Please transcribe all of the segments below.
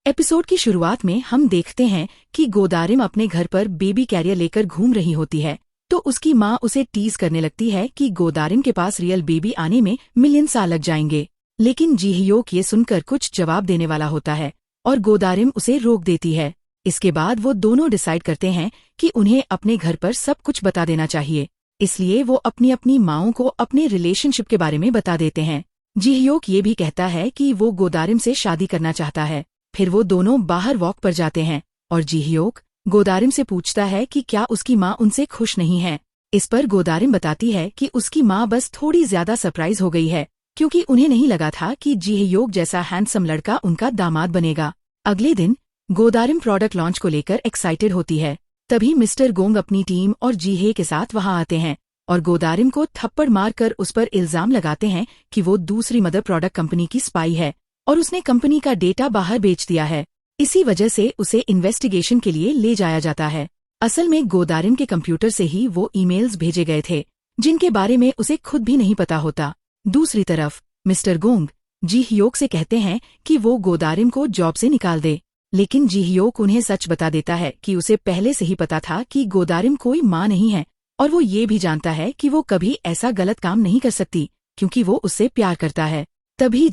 Episode की शुरुआत में हम देखते हैं कि गोदारिम अपने घर पर बेबी कैरियर लेकर घूम रही होती है तो उसकी माँ उसे टीज करने लगती है कि गोदारिम के पास रियल बेबी आने में मिलियन साल लग जाएंगे। लेकिन जीहयोक ये सुनकर कुछ जवाब देने वाला होता है और गोदारिम उसे रोक देती है। इसके बाद वो दोनों डिसाइड करते हैं कि उन्हें अपने घर पर सब कुछ बता देना चाहिए, इसलिए वो अपनी अपनी माँओं को अपने रिलेशनशिप के बारे में बता देते हैं। जीहयोक ये भी कहता है कि वो गोदारिम से शादी करना चाहता है। फिर वो दोनों बाहर वॉक पर जाते हैं और जीहयोक गोदारिम से पूछता है कि क्या उसकी माँ उनसे खुश नहीं है। इस पर गोदारिम बताती है कि उसकी माँ बस थोड़ी ज्यादा सरप्राइज हो गई है क्योंकि उन्हें नहीं लगा था कि जीहयोक जैसा हैंडसम लड़का उनका दामाद बनेगा। अगले दिन गोदारिम प्रोडक्ट लॉन्च को लेकर एक्साइटेड होती है। तभी मिस्टर गोंग अपनी टीम और जीहे के साथ वहां आते हैं और गोदारिम को थप्पड़ मारकर उस पर इल्जाम लगाते हैं कि वो दूसरी मदर प्रोडक्ट कंपनी की स्पाई है और उसने कंपनी का डेटा बाहर बेच दिया है। इसी वजह से उसे इन्वेस्टिगेशन के लिए ले जाया जाता है। असल में गोदारिम के कंप्यूटर से ही वो ईमेल्स भेजे गए थे जिनके बारे में उसे खुद भी नहीं पता होता। दूसरी तरफ मिस्टर गोंग जीहयोक से कहते हैं कि वो गोदारिम को जॉब से निकाल दे, लेकिन जीहयोक उन्हें सच बता देता है कि उसे पहले से ही पता था कि गोदारिम कोई माँ नहीं है और वो ये भी जानता है कि वो कभी ऐसा गलत काम नहीं कर सकती क्योंकि वो उससे प्यार करता है। तभी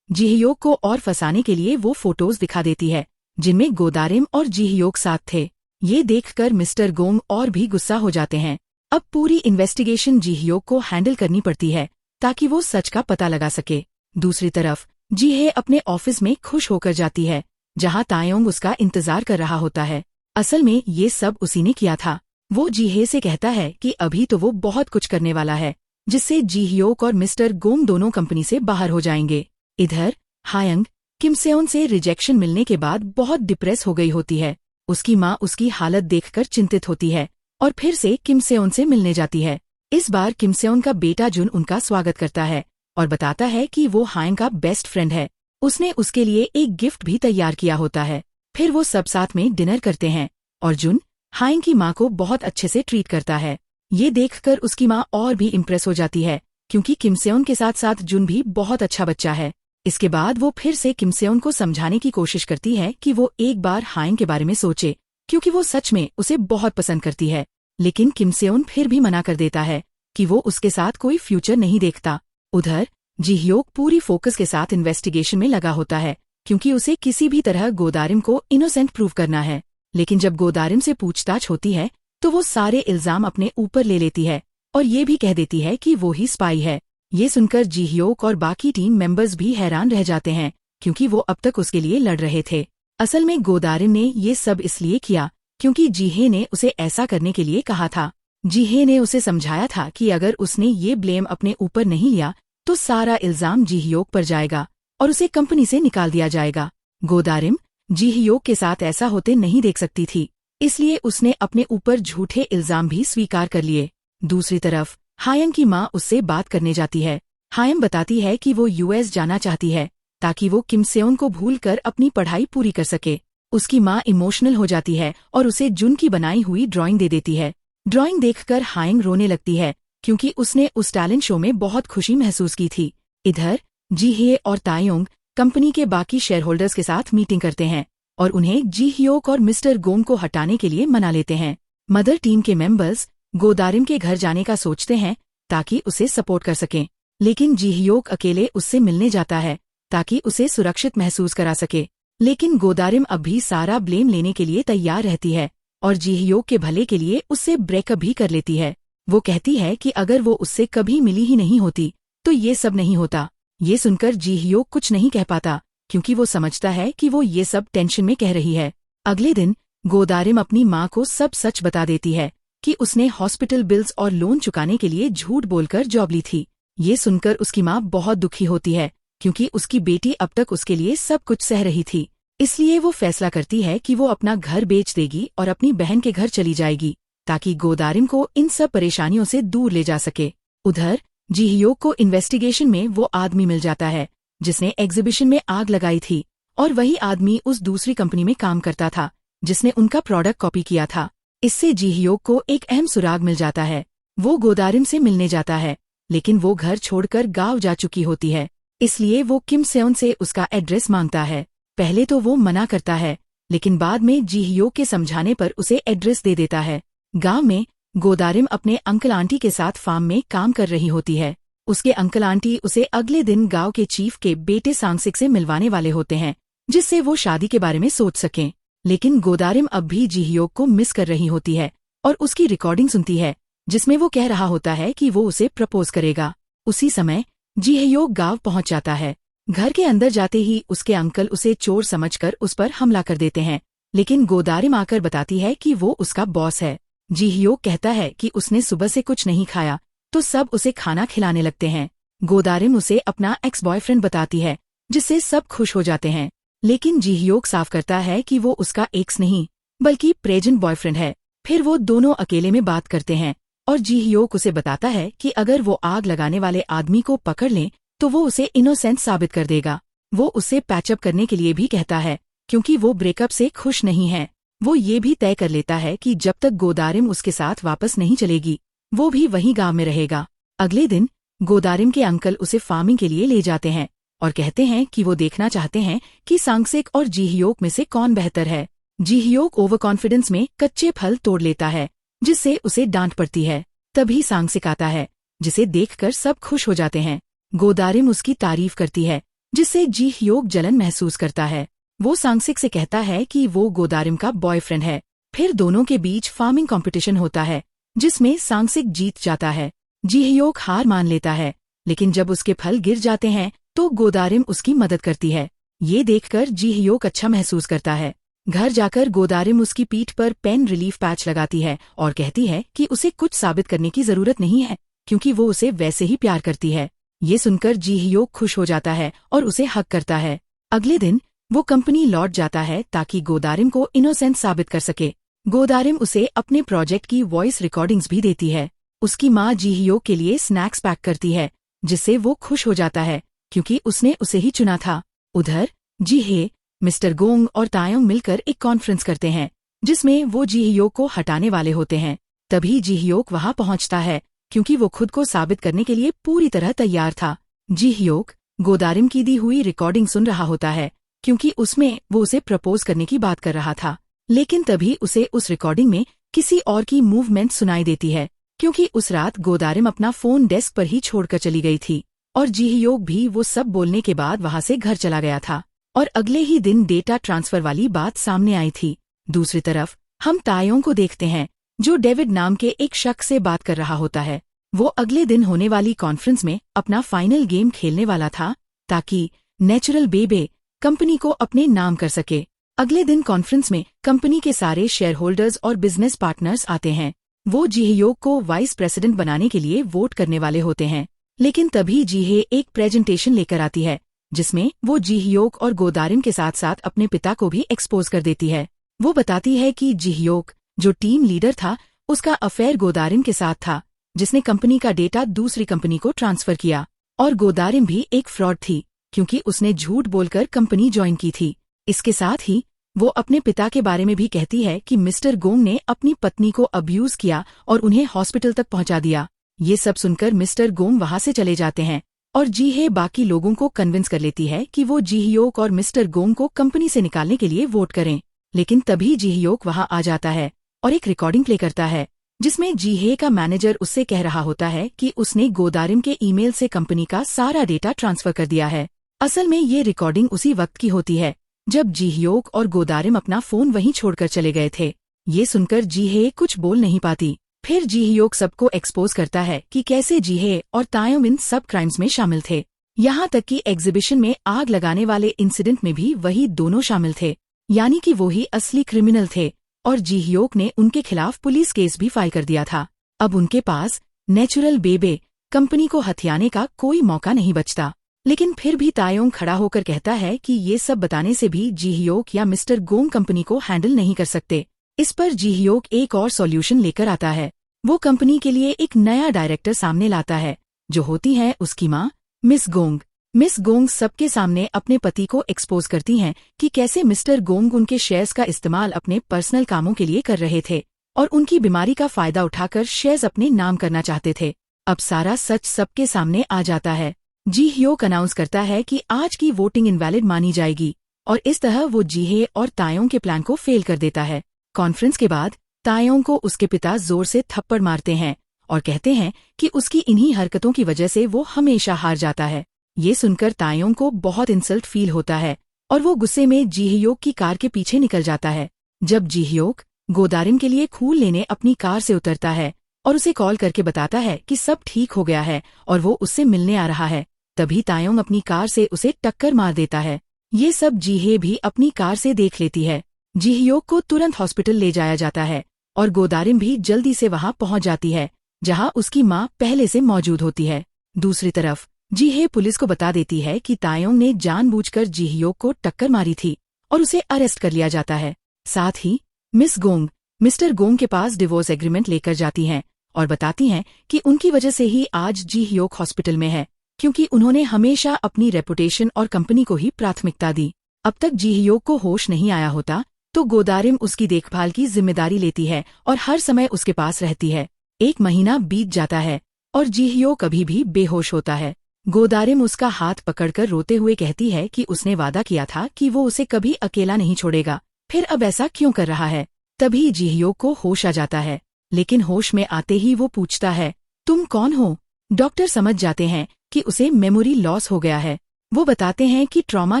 जीहयोक को और फंसाने के लिए वो फोटोज दिखा देती है जिनमें गोदारिम और जीहयोक साथ थे। ये देखकर मिस्टर गोंग और भी गुस्सा हो जाते हैं। अब पूरी इन्वेस्टिगेशन जीहयोक को हैंडल करनी पड़ती है ताकि वो सच का पता लगा सके। दूसरी तरफ जीहे अपने ऑफिस में खुश होकर जाती है जहां तायोंग उसका इंतजार कर रहा होता है। असल में ये सब उसी ने किया था। वो जीहे से कहता है कि अभी तो वो बहुत कुछ करने वाला है जिससे जीहयोक और मिस्टर गोंग दोनों कंपनी से बाहर हो जाएंगे। इधर हायंग किमसेओन से रिजेक्शन मिलने के बाद बहुत डिप्रेस हो गई होती है। उसकी माँ उसकी हालत देखकर चिंतित होती है और फिर से किमसेओन से मिलने जाती है। इस बार किमसेओन का बेटा जुन उनका स्वागत करता है और बताता है कि वो हायंग का बेस्ट फ्रेंड है। उसने उसके लिए एक गिफ्ट भी तैयार किया होता है। फिर वो सब साथ में डिनर करते हैं और जुन हायंग की माँ को बहुत अच्छे से ट्रीट करता है। ये देखकर उसकी माँ और भी इम्प्रेस हो जाती है क्योंकि किमसेओन के साथ साथ जुन भी बहुत अच्छा बच्चा है। इसके बाद वो फिर से किमसेओन को समझाने की कोशिश करती है कि वो एक बार हायंग के बारे में सोचे क्योंकि वो सच में उसे बहुत पसंद करती है। लेकिन किमसेओन फिर भी मना कर देता है कि वो उसके साथ कोई फ्यूचर नहीं देखता। उधर जीहयोक पूरी फोकस के साथ इन्वेस्टिगेशन में लगा होता है क्योंकि उसे किसी भी तरह गोदारिम को इनोसेंट प्रूव करना है। लेकिन जब गोदारिम से पूछताछ होती है तो वो सारे इल्जाम अपने ऊपर ले लेती है और ये भी कह देती है कि वो ही स्पाई है। ये सुनकर जीहयोक और बाकी टीम मेंबर्स भी हैरान रह जाते हैं क्योंकि वो अब तक उसके लिए लड़ रहे थे। असल में गोदारिम ने ये सब इसलिए किया क्योंकि जीहे ने उसे ऐसा करने के लिए कहा था। जीहे ने उसे समझाया था कि अगर उसने ये ब्लेम अपने ऊपर नहीं लिया तो सारा इल्जाम जीहयोक पर जाएगा और उसे कंपनी से निकाल दिया जाएगा। गोदारिम जीहयोक के साथ ऐसा होते नहीं देख सकती थी, इसलिए उसने अपने ऊपर झूठे इल्जाम भी स्वीकार कर लिए। दूसरी तरफ हायंग की माँ उससे बात करने जाती है। हायंग बताती है कि वो यूएस जाना चाहती है ताकि वो किमसेओन को भूलकर अपनी पढ़ाई पूरी कर सके। उसकी माँ इमोशनल हो जाती है और उसे जुन की बनाई हुई ड्राइंग दे देती है। ड्राइंग देखकर हायंग रोने लगती है क्योंकि उसने उस टैलेंट शो में बहुत खुशी महसूस की थी। इधर जीहे और तायोंग कंपनी के बाकी शेयर होल्डर्स के साथ मीटिंग करते हैं और उन्हें जीहयोक और मिस्टर गोंग को हटाने के लिए मना लेते हैं। मदर टीम के मेंबर्स गोदारिम के घर जाने का सोचते हैं ताकि उसे सपोर्ट कर सकें, लेकिन जीहयोक अकेले उससे मिलने जाता है ताकि उसे सुरक्षित महसूस करा सके। लेकिन गोदारिम अब भी सारा ब्लेम लेने के लिए तैयार रहती है और जीहयोक के भले के लिए उससे ब्रेकअप भी कर लेती है। वो कहती है कि अगर वो उससे कभी मिली ही नहीं होती तो ये सब नहीं होता। ये सुनकर जीहयोक कुछ नहीं कह पाता क्योंकि वो समझता है कि वो ये सब टेंशन में कह रही है। अगले दिन गोदारिम अपनी माँ को सब सच बता देती है कि उसने हॉस्पिटल बिल्स और लोन चुकाने के लिए झूठ बोलकर जॉब ली थी। ये सुनकर उसकी माँ बहुत दुखी होती है क्योंकि उसकी बेटी अब तक उसके लिए सब कुछ सह रही थी। इसलिए वो फैसला करती है कि वो अपना घर बेच देगी और अपनी बहन के घर चली जाएगी ताकि गोदारिम को इन सब परेशानियों से दूर ले जा सके। उधर जीहयोक को इन्वेस्टिगेशन में वो आदमी मिल जाता है जिसने एग्जीबिशन में आग लगाई थी और वही आदमी उस दूसरी कंपनी में काम करता था जिसने उनका प्रोडक्ट कॉपी किया था। इससे जीहयोक को एक अहम सुराग मिल जाता है। वो गोदारिम से मिलने जाता है लेकिन वो घर छोड़कर गांव जा चुकी होती है, इसलिए वो किमसेओन से उसका एड्रेस मांगता है। पहले तो वो मना करता है, लेकिन बाद में जी ह्योक के समझाने पर उसे एड्रेस दे देता है। गांव में गोदारिम अपने अंकल आंटी के साथ फार्म में काम कर रही होती है। उसके अंकल आंटी उसे अगले दिन गांव के चीफ के बेटे सांगसिक से मिलवाने वाले होते हैं, जिससे वो शादी के बारे में सोच सकें। लेकिन गोदारिम अब भी जी ह्योक को मिस कर रही होती है और उसकी रिकॉर्डिंग सुनती है, जिसमें वो कह रहा होता है कि वो उसे प्रपोज करेगा। उसी समय जी ह्योक गांव पहुंच जाता है। घर के अंदर जाते ही उसके अंकल उसे चोर समझकर उस पर हमला कर देते हैं, लेकिन गोदारिम आकर बताती है कि वो उसका बॉस है। जी ह्योक कहता है कि उसने सुबह से कुछ नहीं खाया, तो सब उसे खाना खिलाने लगते हैं। गोदारिम उसे अपना एक्स बॉयफ्रेंड बताती है, जिससे सब खुश हो जाते हैं। लेकिन जी ह्योक साफ करता है कि वो उसका एक्स नहीं बल्कि प्रेजेंट बॉयफ्रेंड है। फिर वो दोनों अकेले में बात करते हैं और जी ह्योक उसे बताता है कि अगर वो आग लगाने वाले आदमी को पकड़ लें तो वो उसे इनोसेंट साबित कर देगा। वो उसे पैचअप करने के लिए भी कहता है, क्योंकि वो ब्रेकअप से खुश नहीं है। वो ये भी तय कर लेता है कि जब तक गोदारिम उसके साथ वापस नहीं चलेगी, वो भी वहीं गांव में रहेगा। अगले दिन गोदारिम के अंकल उसे फार्मिंग के लिए ले जाते हैं और कहते हैं कि वो देखना चाहते हैं कि सांगसिक और जी ह्योक में से कौन बेहतर है। जी ह्योक ओवर कॉन्फिडेंस में कच्चे फल तोड़ लेता है, जिससे उसे डांट पड़ती है। तभी सांगसिक आता है, जिसे देखकर सब खुश हो जाते हैं। गोदारिम उसकी तारीफ करती है, जिससे जी ह्योक जलन महसूस करता है। वो सांगसिक से कहता है कि वो गोदारिम का बॉयफ्रेंड है। फिर दोनों के बीच फार्मिंग कंपटीशन होता है, जिसमें सांगसिक जीत जाता है। जी ह्योक हार मान लेता है, लेकिन जब उसके फल गिर जाते हैं तो गोदारिम उसकी मदद करती है। ये देखकर जी ह्योक अच्छा महसूस करता है। घर जाकर गोदारिम उसकी पीठ पर पेन रिलीफ पैच लगाती है और कहती है कि उसे कुछ साबित करने की जरूरत नहीं है, क्योंकि वो उसे वैसे ही प्यार करती है। ये सुनकर जी ह्योक खुश हो जाता है और उसे हक करता है। अगले दिन वो कंपनी लौट जाता है ताकि गोदारिम को इनोसेंट साबित कर सके। गोदारिम उसे अपने प्रोजेक्ट की वॉइस रिकॉर्डिंग्स भी देती है। उसकी माँ जी ह्योक के लिए स्नैक्स पैक करती है, जिससे वो खुश हो जाता है, क्योंकि उसने उसे ही चुना था। उधर जी हे, मिस्टर गोंग और तायोंग मिलकर एक कॉन्फ्रेंस करते हैं, जिसमें वो जी ह्योक को हटाने वाले होते हैं। तभी जी ह्योक वहां पहुंचता है, क्योंकि वो खुद को साबित करने के लिए पूरी तरह तैयार था। जी ह्योक गोदारिम की दी हुई रिकॉर्डिंग सुन रहा होता है, क्योंकि उसमें वो उसे प्रपोज करने की बात कर रहा था। लेकिन तभी उसे उस रिकॉर्डिंग में किसी और की मूवमेंट सुनाई देती है, क्योंकि उस रात गोदारिम अपना फोन डेस्क पर ही छोड़कर चली गई थी और जी ह्योक भी वो सब बोलने के बाद वहां से घर चला गया था और अगले ही दिन डेटा ट्रांसफर वाली बात सामने आई थी। दूसरी तरफ हम तायोंग को देखते हैं, जो डेविड नाम के एक शख्स से बात कर रहा होता है। वो अगले दिन होने वाली कॉन्फ्रेंस में अपना फाइनल गेम खेलने वाला था, ताकि नेचुरल बेबे कंपनी को अपने नाम कर सके। अगले दिन कॉन्फ्रेंस में कंपनी के सारे शेयर होल्डर्स और बिजनेस पार्टनर्स आते हैं। वो जी ह्योक को वाइस प्रेसिडेंट बनाने के लिए वोट करने वाले होते हैं। लेकिन तभी जी हे एक प्रेजेंटेशन लेकर आती है, जिसमें वो जी ह्योक और गोदारिम के साथ साथ अपने पिता को भी एक्सपोज कर देती है। वो बताती है कि जी ह्योक, जो टीम लीडर था, उसका अफेयर गोदारिम के साथ था, जिसने कंपनी का डेटा दूसरी कंपनी को ट्रांसफर किया। और गोदारिम भी एक फ्रॉड थी, क्योंकि उसने झूठ बोलकर कंपनी ज्वाइन की थी। इसके साथ ही वो अपने पिता के बारे में भी कहती है कि मिस्टर गोंग ने अपनी पत्नी को अब्यूज किया और उन्हें हॉस्पिटल तक पहुंचा दिया। ये सब सुनकर मिस्टर गोंग वहां से चले जाते हैं और जी हे बाकी लोगों को कन्विंस कर लेती है कि वो जी ह्योक और मिस्टर गोंग को कंपनी से निकालने के लिए वोट करें। लेकिन तभी जी ह्योक वहां आ जाता है और एक रिकॉर्डिंग प्ले करता है, जिसमें जी हे का मैनेजर उससे कह रहा होता है कि उसने गोदारिम के ईमेल से कंपनी का सारा डेटा ट्रांसफर कर दिया है। असल में ये रिकॉर्डिंग उसी वक्त की होती है जब जी ह्योक और गोदारिम अपना फोन वहीं छोड़कर चले गए थे। ये सुनकर जी हे कुछ बोल नहीं पाती। फिर जी ह्योक सबको एक्सपोज करता है कि कैसे जी हे और तायोंग इन सब क्राइम्स में शामिल थे। यहाँ तक कि एग्जीबिशन में आग लगाने वाले इंसिडेंट में भी वही दोनों शामिल थे, यानी कि वो ही असली क्रिमिनल थे। और जी ह्योक ने उनके खिलाफ पुलिस केस भी फाइल कर दिया था। अब उनके पास नेचुरल बेबे कंपनी को हथियाने का कोई मौका नहीं बचता। लेकिन फिर भी तायोंग खड़ा होकर कहता है कि ये सब बताने से भी जी ह्योक या मिस्टर गोंग कंपनी को हैंडल नहीं कर सकते। इस पर जी ह्योक एक और सॉल्यूशन लेकर आता है। वो कंपनी के लिए एक नया डायरेक्टर सामने लाता है, जो होती है उसकी माँ मिस गोंग। मिस गोंग सबके सामने अपने पति को एक्सपोज करती हैं कि कैसे मिस्टर गोंग उनके शेयर्स का इस्तेमाल अपने पर्सनल कामों के लिए कर रहे थे और उनकी बीमारी का फायदा उठाकर शेयर्स अपने नाम करना चाहते थे। अब सारा सच सबके सामने आ जाता है। जी ह्योक अनाउंस करता है कि आज की वोटिंग इनवैलिड मानी जाएगी और इस तरह वो जीहे और तायोंग के प्लान को फेल कर देता है। कॉन्फ्रेंस के बाद तायोंग को उसके पिता जोर से थप्पड़ मारते हैं और कहते हैं कि उसकी इन्हीं हरकतों की वजह से वो हमेशा हार जाता है। ये सुनकर तायोंग को बहुत इंसल्ट फील होता है और वो गुस्से में जीहयोक की कार के पीछे निकल जाता है। जब जीहयोक गोदारिम के लिए खून लेने अपनी कार से उतरता है और उसे कॉल करके बताता है कि सब ठीक हो गया है और वो उससे मिलने आ रहा है, तभी तायोंग अपनी कार से उसे टक्कर मार देता है। ये सब जीहे भी अपनी कार से देख लेती है। जीहयोक को तुरंत हॉस्पिटल ले जाया जाता है और गोदारिम भी जल्दी से वहां पहुंच जाती है, जहां उसकी मां पहले से मौजूद होती है। दूसरी तरफ जीहे पुलिस को बता देती है कि तायोंग ने जानबूझकर जीहयोक को टक्कर मारी थी और उसे अरेस्ट कर लिया जाता है। साथ ही मिस गोंग मिस्टर गोंग के पास डिवोर्स एग्रीमेंट लेकर जाती हैं और बताती हैं कि उनकी वजह से ही आज जीहयोक हॉस्पिटल में है, क्योंकि उन्होंने हमेशा अपनी रेपुटेशन और कंपनी को ही प्राथमिकता दी। अब तक जीहयोक को होश नहीं आया होता तो गोदारिम उसकी देखभाल की जिम्मेदारी लेती है और हर समय उसके पास रहती है। 1 महीना बीत जाता है और जीहयोक अभी भी बेहोश होता है। गोदारिम उसका हाथ पकड़कर रोते हुए कहती है कि उसने वादा किया था कि वो उसे कभी अकेला नहीं छोड़ेगा, फिर अब ऐसा क्यों कर रहा है। तभी जीहयोक को होश आ जाता है, लेकिन होश में आते ही वो पूछता है, तुम कौन हो। डॉक्टर समझ जाते हैं कि उसे मेमोरी लॉस हो गया है। वो बताते हैं कि ट्रॉमा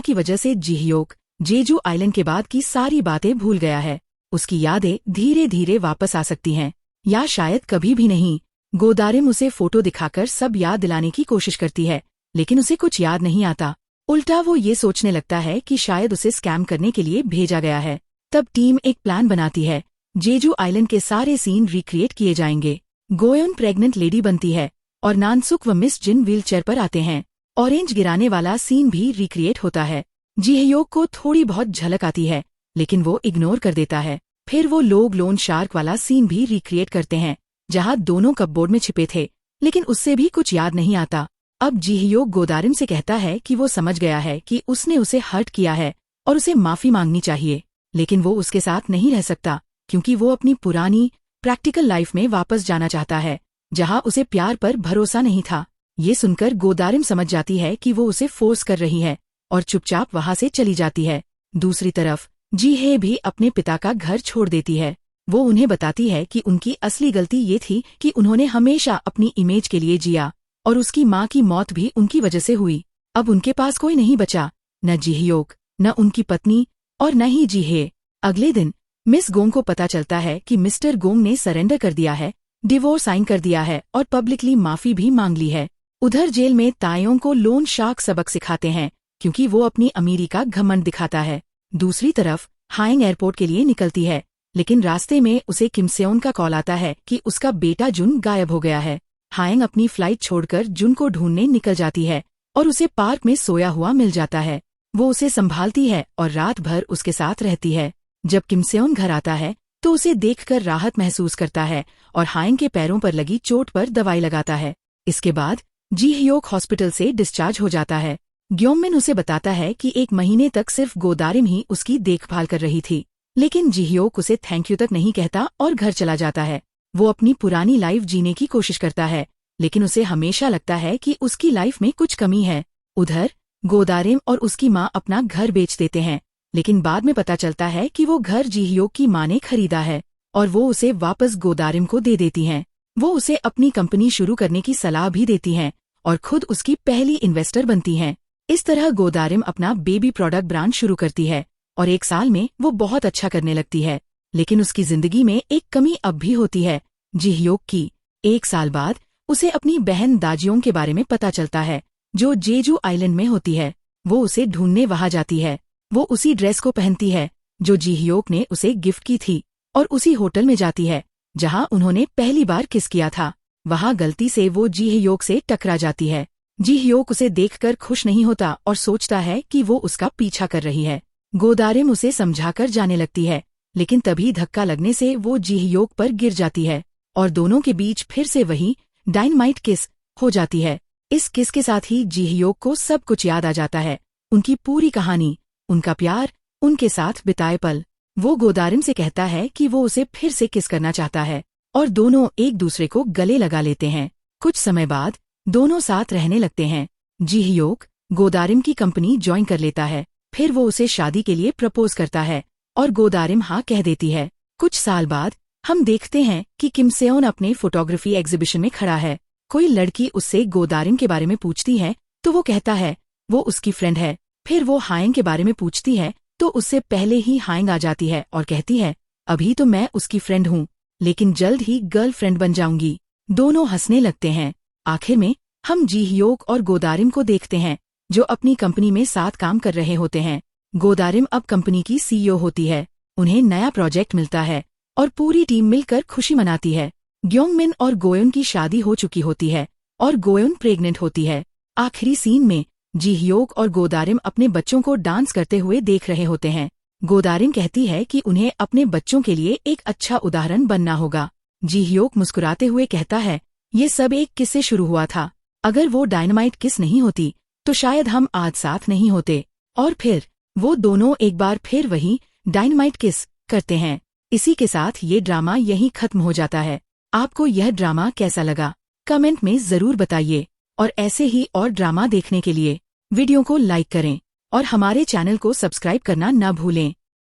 की वजह से जीहयोक जेजू आइलैंड के बाद की सारी बातें भूल गया है। उसकी यादें धीरे धीरे वापस आ सकती हैं, या शायद कभी भी नहीं। गोदारिम उसे फोटो दिखाकर सब याद दिलाने की कोशिश करती है, लेकिन उसे कुछ याद नहीं आता। उल्टा वो ये सोचने लगता है कि शायद उसे स्कैम करने के लिए भेजा गया है। तब टीम एक प्लान बनाती है। जेजू आइलैंड के सारे सीन रिक्रिएट किए जाएंगे। गोयोन प्रेग्नेंट लेडी बनती है और नानसुक व मिस जिन व्हीलचेयर पर आते हैं। ऑरेंज गिराने वाला सीन भी रिक्रिएट होता है। जीहयोक को थोड़ी बहुत झलक आती है, लेकिन वो इग्नोर कर देता है। फिर वो लोग लोन शार्क वाला सीन भी रिक्रिएट करते हैं, जहां दोनों कपबोर्ड में छिपे थे, लेकिन उससे भी कुछ याद नहीं आता। अब जीहयोक गोदारिम से कहता है कि वो समझ गया है कि उसने उसे हर्ट किया है और उसे माफी मांगनी चाहिए, लेकिन वो उसके साथ नहीं रह सकता, क्योंकि वो अपनी पुरानी प्रैक्टिकल लाइफ में वापस जाना चाहता है, जहां उसे प्यार पर भरोसा नहीं था। ये सुनकर गोदारिम समझ जाती है कि वो उसे फोर्स कर रही है और चुपचाप वहां से चली जाती है। दूसरी तरफ जीहे भी अपने पिता का घर छोड़ देती है। वो उन्हें बताती है कि उनकी असली गलती ये थी कि उन्होंने हमेशा अपनी इमेज के लिए जिया और उसकी माँ की मौत भी उनकी वजह से हुई। अब उनके पास कोई नहीं बचा, न जीहयोक, न उनकी पत्नी और न ही जीहे। अगले दिन मिस गोंग को पता चलता है कि मिस्टर गोंग ने सरेंडर कर दिया है, डिवोर्स साइन कर दिया है और पब्लिकली माफी भी मांग ली है। उधर जेल में तायोंग को लोन शार्क सबक सिखाते हैं, क्योंकि वो अपनी अमीरी का घमंड दिखाता है। दूसरी तरफ हाइंग एयरपोर्ट के लिए निकलती है, लेकिन रास्ते में उसे किमसेओन का कॉल आता है कि उसका बेटा जुन गायब हो गया है। हाइंग अपनी फ्लाइट छोड़कर जुन को ढूंढने निकल जाती है और उसे पार्क में सोया हुआ मिल जाता है। वो उसे संभालती है और रात भर उसके साथ रहती है। जब किमसेओन घर आता है तो उसे देखकर राहत महसूस करता है और हाइंग के पैरों पर लगी चोट पर दवाई लगाता है। इसके बाद जीहयोक हॉस्पिटल से डिस्चार्ज हो जाता है। ग्योममिन उसे बताता है कि 1 महीने तक सिर्फ गोदारिम ही उसकी देखभाल कर रही थी, लेकिन जीहयोक उसे थैंक यू तक नहीं कहता और घर चला जाता है। वो अपनी पुरानी लाइफ जीने की कोशिश करता है, लेकिन उसे हमेशा लगता है कि उसकी लाइफ में कुछ कमी है। उधर गोदारिम और उसकी माँ अपना घर बेच देते हैं, लेकिन बाद में पता चलता है कि वो घर जीहयोक की माँ ने खरीदा है और वो उसे वापस गोदारिम को दे देती हैं। वो उसे अपनी कंपनी शुरू करने की सलाह भी देती हैं और खुद उसकी पहली इन्वेस्टर बनती हैं। इस तरह गोदारिम अपना बेबी प्रोडक्ट ब्रांड शुरू करती है और 1 साल में वो बहुत अच्छा करने लगती है। लेकिन उसकी जिंदगी में एक कमी अब भी होती है, जीहयोक की। 1 साल बाद उसे अपनी बहन दाजियोंग के बारे में पता चलता है, जो जेजू आइलैंड में होती है। वो उसे ढूंढने वहां जाती है। वो उसी ड्रेस को पहनती है जो जीहयोक ने उसे गिफ्ट की थी और उसी होटल में जाती है जहां उन्होंने पहली बार किस किया था। वहां गलती से वो जीहयोक से टकरा जाती है। जीहयोक उसे देखकर खुश नहीं होता और सोचता है कि वो उसका पीछा कर रही है। गोदारिम उसे समझाकर जाने लगती है, लेकिन तभी धक्का लगने से वो जीहयोक पर गिर जाती है और दोनों के बीच फिर से वही डायनामाइट किस हो जाती है। इस किस के साथ ही जीहयोक को सब कुछ याद आ जाता है, उनकी पूरी कहानी, उनका प्यार, उनके साथ बिताए पल। वो गोदारिम से कहता है कि वो उसे फिर से किस करना चाहता है और दोनों एक दूसरे को गले लगा लेते हैं। कुछ समय बाद दोनों साथ रहने लगते हैं। जीहयोक गोदारिम की कंपनी ज्वाइन कर लेता है फिर वो उसे शादी के लिए प्रपोज करता है और गोदारिम हाँ कह देती है। कुछ साल बाद हम देखते हैं कि किम सेओन अपने फोटोग्राफी एग्जीबिशन में खड़ा है। कोई लड़की उससे गोदारिम के बारे में पूछती है तो वो कहता है वो उसकी फ्रेंड है। फिर वो हायंग के बारे में पूछती है तो उससे पहले ही हायंग आ जाती है और कहती है अभी तो मैं उसकी फ्रेंड हूँ, लेकिन जल्द ही गर्लफ्रेंड बन जाऊंगी। दोनों हंसने लगते हैं। आखिर में हम जी ह्योक और गोदारिम को देखते हैं जो अपनी कंपनी में साथ काम कर रहे होते हैं। गोदारिम अब कंपनी की सीईओ होती है। उन्हें नया प्रोजेक्ट मिलता है और पूरी टीम मिलकर खुशी मनाती है। ग्योंगमिन और गोयोन की शादी हो चुकी होती है और गोयोन प्रेग्नेंट होती है। आखिरी सीन में जी ह्योक और गोदारिम अपने बच्चों को डांस करते हुए देख रहे होते हैं। गोदारिम कहती है कि उन्हें अपने बच्चों के लिए एक अच्छा उदाहरण बनना होगा। जी ह्योक मुस्कुराते हुए कहता है ये सब एक किस से शुरू हुआ था। अगर वो डायनामाइट किस नहीं होती तो शायद हम आज साथ नहीं होते। और फिर वो दोनों एक बार फिर वही डायनामाइट किस करते हैं। इसी के साथ ये ड्रामा यहीं खत्म हो जाता है। आपको यह ड्रामा कैसा लगा कमेंट में जरूर बताइए और ऐसे ही और ड्रामा देखने के लिए वीडियो को लाइक करें और हमारे चैनल को सब्सक्राइब करना न भूलें।